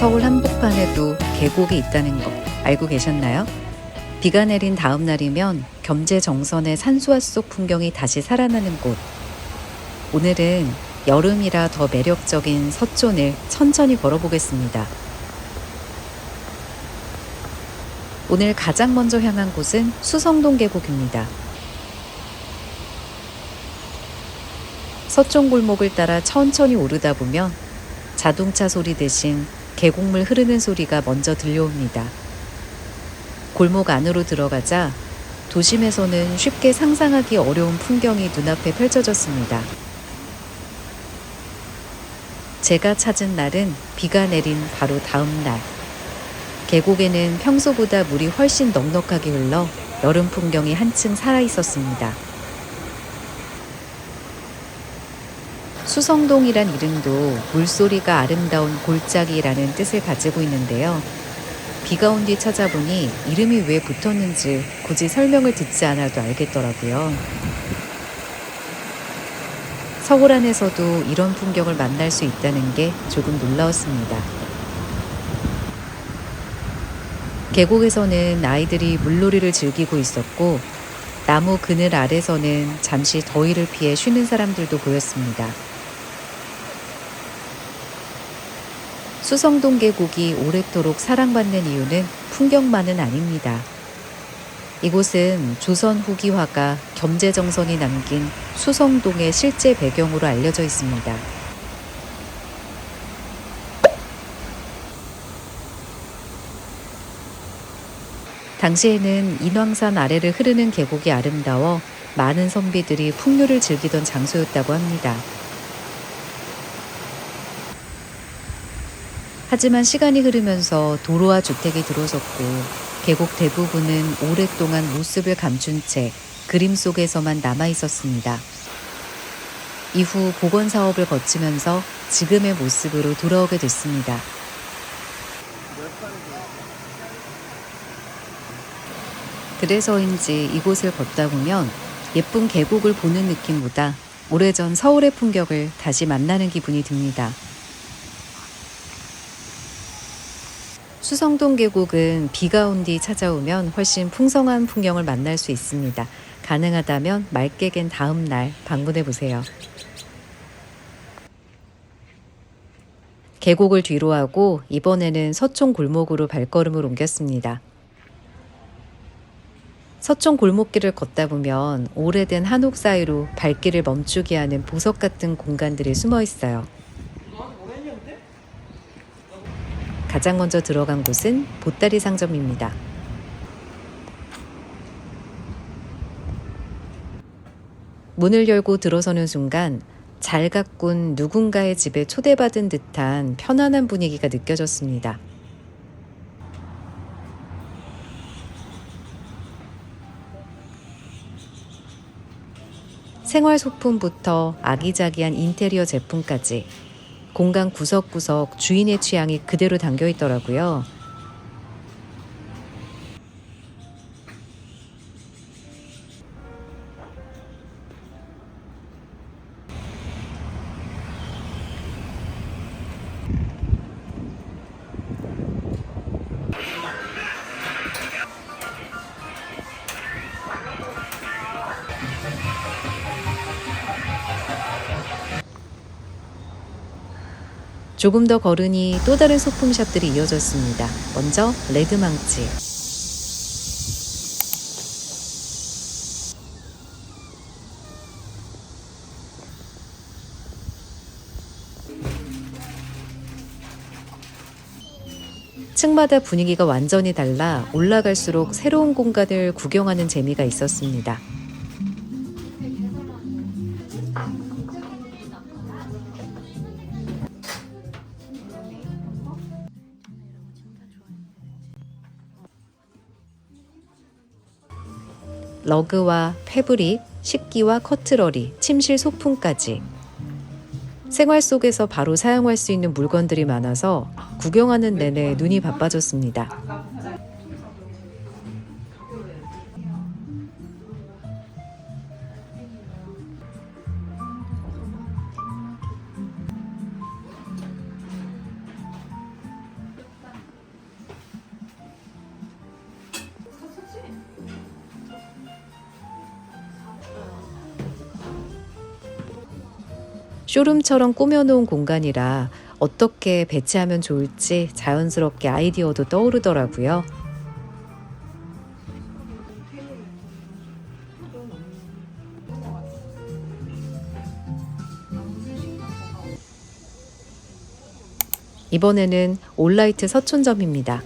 서울 한복판에도 계곡이 있다는 거 알고 계셨나요? 비가 내린 다음 날이면 겸재 정선의 산수화 속 풍경이 다시 살아나는 곳. 오늘은 여름이라 더 매력적인 서촌을 천천히 걸어보겠습니다. 오늘 가장 먼저 향한 곳은 수성동 계곡입니다. 서촌 골목을 따라 천천히 오르다 보면 자동차 소리 대신 계곡물 흐르는 소리가 먼저 들려옵니다. 골목 안으로 들어가자 도심에서는 쉽게 상상하기 어려운 풍경이 눈앞에 펼쳐졌습니다. 제가 찾은 날은 비가 내린 바로 다음 날. 계곡에는 평소보다 물이 훨씬 넉넉하게 흘러 여름 풍경이 한층 살아있었습니다. 수성동이란 이름도 물소리가 아름다운 골짜기라는 뜻을 가지고 있는데요. 비가 온 뒤 찾아보니 이름이 왜 붙었는지 굳이 설명을 듣지 않아도 알겠더라고요. 서울 안에서도 이런 풍경을 만날 수 있다는 게 조금 놀라웠습니다. 계곡에서는 아이들이 물놀이를 즐기고 있었고 나무 그늘 아래서는 잠시 더위를 피해 쉬는 사람들도 보였습니다. 수성동 계곡이 오래도록 사랑받는 이유는 풍경만은 아닙니다. 이곳은 조선 후기 화가 겸재정선이 남긴 수성동의 실제 배경으로 알려져 있습니다. 당시에는 인왕산 아래를 흐르는 계곡이 아름다워 많은 선비들이 풍류를 즐기던 장소였다고 합니다. 하지만 시간이 흐르면서 도로와 주택이 들어섰고 계곡 대부분은 오랫동안 모습을 감춘 채 그림 속에서만 남아 있었습니다. 이후 복원 사업을 거치면서 지금의 모습으로 돌아오게 됐습니다. 그래서인지 이곳을 걷다 보면 예쁜 계곡을 보는 느낌보다 오래전 서울의 풍경을 다시 만나는 기분이 듭니다. 수성동 계곡은 비가 온 뒤 찾아오면 훨씬 풍성한 풍경을 만날 수 있습니다. 가능하다면 맑게 갠 다음 날 방문해 보세요. 계곡을 뒤로 하고 이번에는 서촌 골목으로 발걸음을 옮겼습니다. 서촌 골목길을 걷다 보면 오래된 한옥 사이로 발길을 멈추게 하는 보석 같은 공간들이 숨어 있어요. 가장 먼저 들어간 곳은 보따리 상점입니다. 문을 열고 들어서는 순간 잘 가꾼 누군가의 집에 초대받은 듯한 편안한 분위기가 느껴졌습니다. 생활소품부터 아기자기한 인테리어 제품까지 공간 구석구석 주인의 취향이 그대로 담겨 있더라고요. 조금 더 걸으니 또 다른 소품샵들이 이어졌습니다. 먼저 레드망치. 층마다 분위기가 완전히 달라 올라갈수록 새로운 공간을 구경하는 재미가 있었습니다. 러그와 패브릭, 식기와 커트러리, 침실 소품까지 생활 속에서 바로 사용할 수 있는 물건들이 많아서 구경하는 내내 눈이 바빠졌습니다. 쇼룸처럼 꾸며놓은 공간이라 어떻게 배치하면 좋을지 자연스럽게 아이디어도 떠오르더라고요. 이번에는 올라이트 서촌점입니다.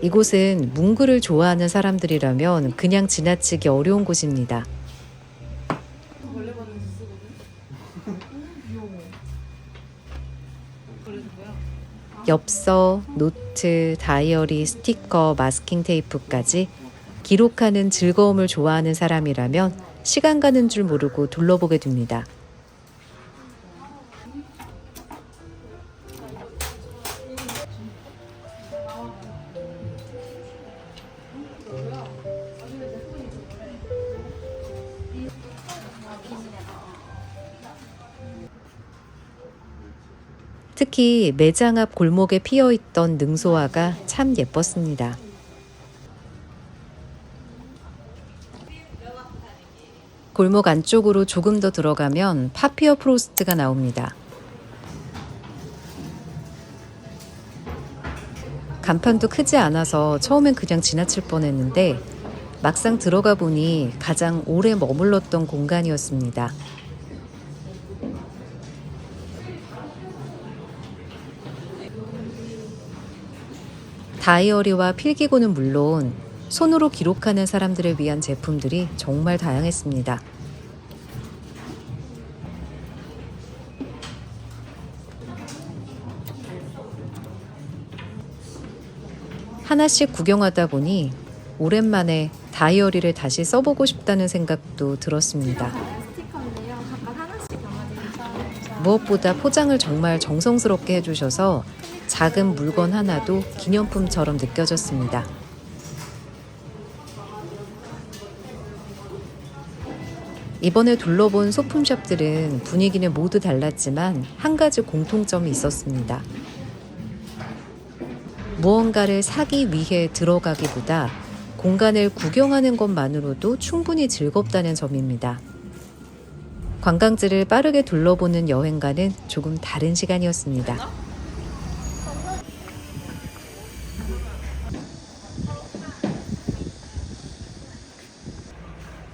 이곳은 문구를 좋아하는 사람들이라면 그냥 지나치기 어려운 곳입니다. 엽서, 노트, 다이어리, 스티커, 마스킹 테이프까지 기록하는 즐거움을 좋아하는 사람이라면 시간 가는 줄 모르고 둘러보게 됩니다. 특히 매장 앞 골목에 피어있던 능소화가 참 예뻤습니다. 골목 안쪽으로 조금 더 들어가면 파피어 프로스트가 나옵니다. 간판도 크지 않아서 처음엔 그냥 지나칠 뻔했는데 막상 들어가 보니 가장 오래 머물렀던 공간이었습니다. 다이어리와 필기구는 물론 손으로 기록하는 사람들을 위한 제품들이 정말 다양했습니다. 하나씩 구경하다 보니 오랜만에 다이어리를 다시 써보고 싶다는 생각도 들었습니다. 무엇보다 포장을 정말 정성스럽게 해주셔서 작은 물건 하나도 기념품처럼 느껴졌습니다. 이번에 둘러본 소품샵들은 분위기는 모두 달랐지만 한 가지 공통점이 있었습니다. 무언가를 사기 위해 들어가기보다 공간을 구경하는 것만으로도 충분히 즐겁다는 점입니다. 관광지를 빠르게 둘러보는 여행과는 조금 다른 시간이었습니다.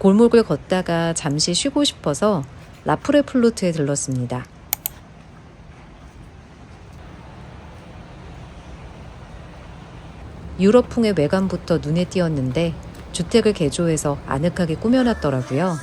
골목을 걷다가 잠시 쉬고 싶어서 라프레플루트에 들렀습니다. 유럽풍의 외관부터 눈에 띄었는데 주택을 개조해서 아늑하게 꾸며놨더라고요.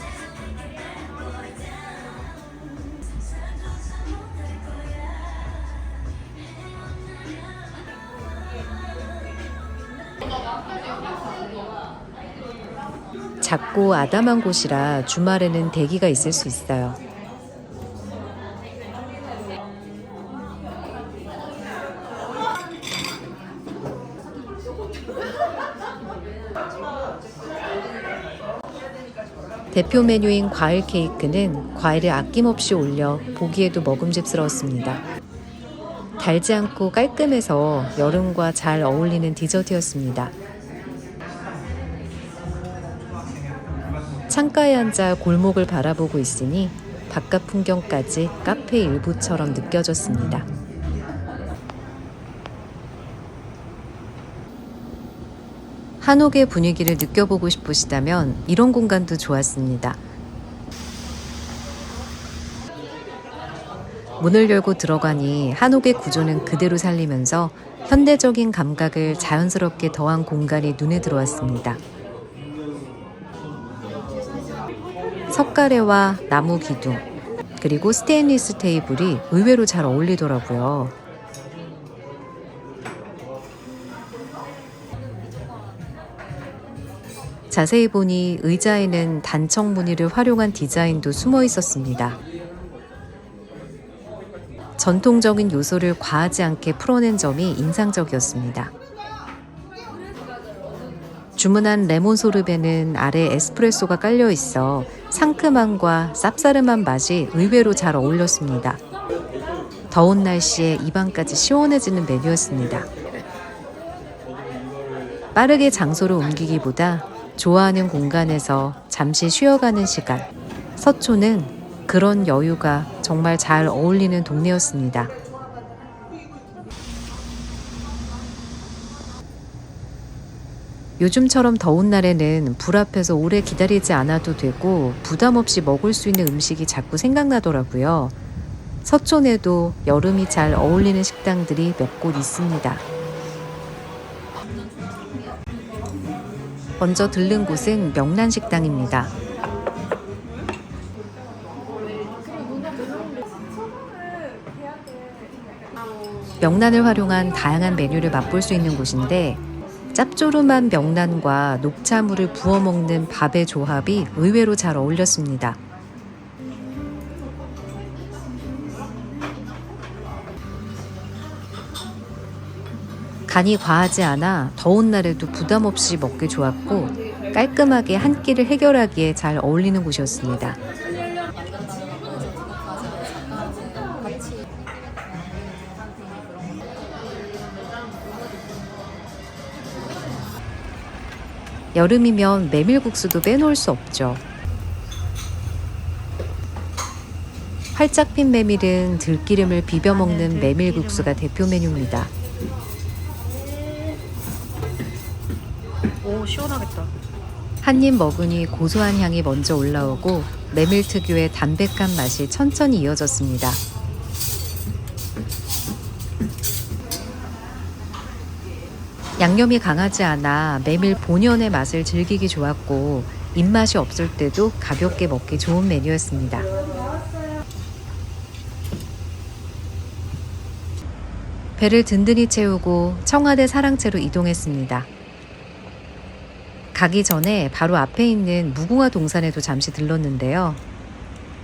작고 아담한 곳이라 주말에는 대기가 있을 수 있어요. 대표 메뉴인 과일 케이크는 과일을 아낌없이 올려 보기에도 먹음직스러웠습니다. 달지 않고 깔끔해서 여름과 잘 어울리는 디저트였습니다. 창가에 앉아 골목을 바라보고 있으니 바깥 풍경까지 카페 일부처럼 느껴졌습니다. 한옥의 분위기를 느껴보고 싶으시다면 이런 공간도 좋았습니다. 문을 열고 들어가니 한옥의 구조는 그대로 살리면서 현대적인 감각을 자연스럽게 더한 공간이 눈에 들어왔습니다. 석가래와 나무 기둥, 그리고 스테인리스 테이블이 의외로 잘 어울리더라고요. 자세히 보니 의자에는 단청 무늬를 활용한 디자인도 숨어 있었습니다. 전통적인 요소를 과하지 않게 풀어낸 점이 인상적이었습니다. 주문한 레몬 소르베는 아래 에스프레소가 깔려 있어 상큼함과 쌉싸름한 맛이 의외로 잘 어울렸습니다. 더운 날씨에 입안까지 시원해지는 메뉴였습니다. 빠르게 장소를 옮기기보다 좋아하는 공간에서 잠시 쉬어가는 시간. 서초는 그런 여유가 정말 잘 어울리는 동네였습니다. 요즘처럼 더운 날에는 불 앞에서 오래 기다리지 않아도 되고 부담 없이 먹을 수 있는 음식이 자꾸 생각나더라고요. 서촌에도 여름이 잘 어울리는 식당들이 몇 곳 있습니다. 먼저 들른 곳은 명란식당입니다. 명란을 활용한 다양한 메뉴를 맛볼 수 있는 곳인데 짭조름한 명란과 녹차물을 부어 먹는 밥의 조합이 의외로 잘 어울렸습니다. 간이 과하지 않아 더운 날에도 부담 없이 먹기 좋았고 깔끔하게 한 끼를 해결하기에 잘 어울리는 곳이었습니다. 여름이면 메밀국수도 빼놓을 수 없죠. 활짝 핀 메밀은 들기름을 비벼 먹는 메밀국수가 대표 메뉴입니다. 오, 시원하겠다. 한 입 먹으니 고소한 향이 먼저 올라오고 메밀 특유의 담백한 맛이 천천히 이어졌습니다. 양념이 강하지 않아 메밀 본연의 맛을 즐기기 좋았고 입맛이 없을 때도 가볍게 먹기 좋은 메뉴였습니다. 배를 든든히 채우고 청와대 사랑채로 이동했습니다. 가기 전에 바로 앞에 있는 무궁화 동산에도 잠시 들렀는데요.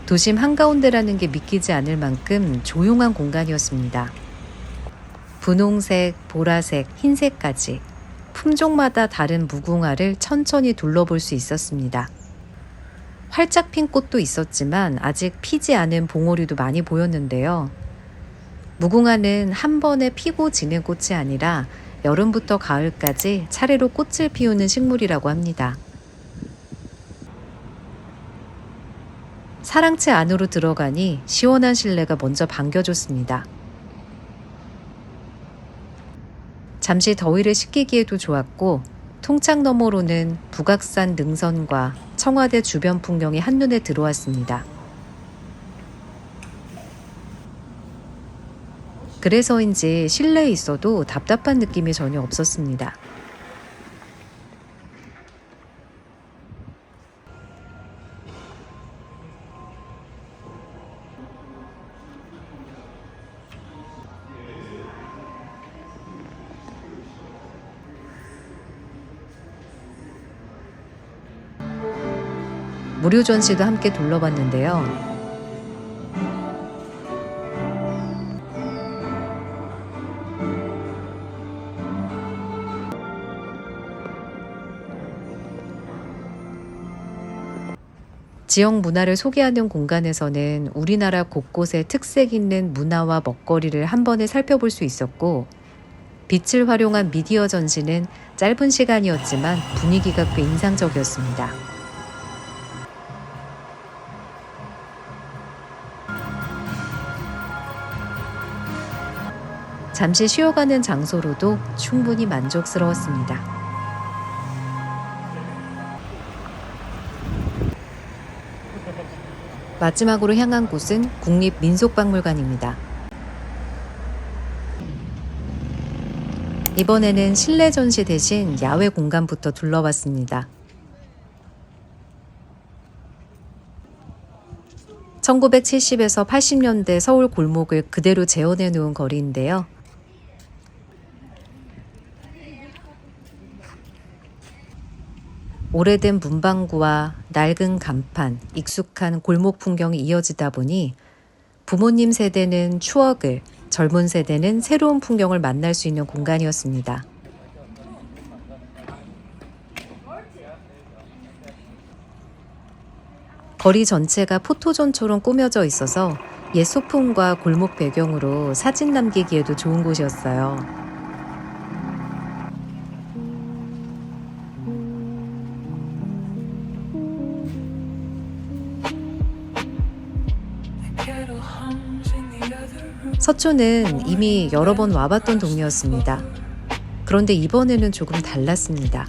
도심 한가운데라는 게 믿기지 않을 만큼 조용한 공간이었습니다. 분홍색, 보라색, 흰색까지 품종마다 다른 무궁화를 천천히 둘러볼 수 있었습니다. 활짝 핀 꽃도 있었지만 아직 피지 않은 봉오리도 많이 보였는데요. 무궁화는 한 번에 피고 지는 꽃이 아니라 여름부터 가을까지 차례로 꽃을 피우는 식물이라고 합니다. 사랑채 안으로 들어가니 시원한 실내가 먼저 반겨줬습니다. 잠시 더위를 식히기에도 좋았고 통창 너머로는 북악산 능선과 청와대 주변 풍경이 한눈에 들어왔습니다. 그래서인지 실내에 있어도 답답한 느낌이 전혀 없었습니다. 무료 전시도 함께 둘러봤는데요. 지역 문화를 소개하는 공간에서는 우리나라 곳곳에 특색 있는 문화와 먹거리를 한 번에 살펴볼 수 있었고 빛을 활용한 미디어 전시는 짧은 시간이었지만 분위기가 꽤 인상적이었습니다. 잠시 쉬어가는 장소로도 충분히 만족스러웠습니다. 마지막으로 향한 곳은 국립민속박물관입니다. 이번에는 실내 전시 대신 야외 공간부터 둘러봤습니다. 1970에서 80년대 서울 골목을 그대로 재현해 놓은 거리인데요. 오래된 문방구와 낡은 간판, 익숙한 골목 풍경이 이어지다 보니 부모님 세대는 추억을, 젊은 세대는 새로운 풍경을 만날 수 있는 공간이었습니다. 거리 전체가 포토존처럼 꾸며져 있어서 옛 소품과 골목 배경으로 사진 남기기에도 좋은 곳이었어요. 서초는 이미 여러 번 와봤던 동네였습니다. 그런데 이번에는 조금 달랐습니다.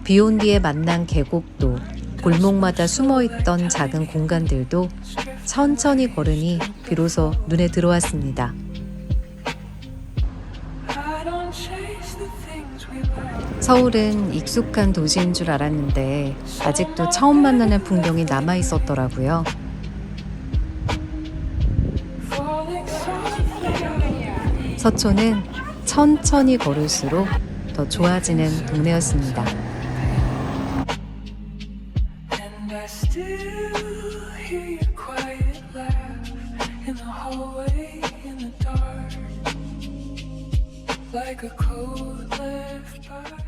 비 온 뒤에 만난 계곡도 골목마다 숨어있던 작은 공간들도 천천히 걸으니 비로소 눈에 들어왔습니다. 서울은 익숙한 도시인 줄 알았는데 아직도 처음 만나는 풍경이 남아 있었더라고요. 서초는 천천히 걸을수록 더 좋아지는 동네였습니다. Like a cold left by